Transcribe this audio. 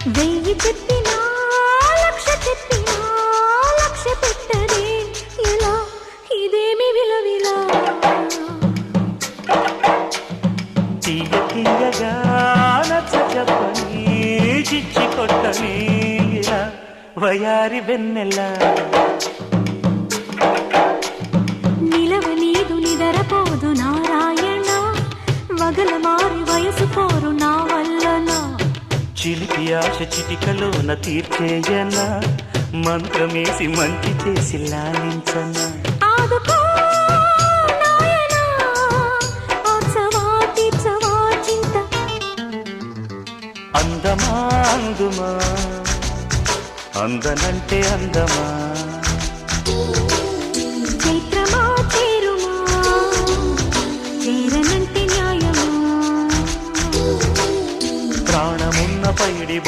వెయ్యి చెప్పినా లక్ష చెప్పినా లక్ష పెట్టదే ఇలా ఇదేమి విలవిలా తీయ తీయగా నచ్చ చెప్పని చిచ్చి కొట్టని ఇలా వయారి వెన్నెలా నిలవనీదు నిదరపోదు నారాయణ వగల మారి వయసు పోరు నా వల్లనా చిలిపి ఆశ చిటికలోన తీర్చేయనా మంత్రమేసి మంచి చేసి లాలించనా ఆదుకో నాయనా ఆచవా తీర్చవా చింత అందమా అందుమా అందనంటే అందమా చైత్రమా చేరుమా చేరనంటే న్యాయమా ప్రాణమున్న పైడి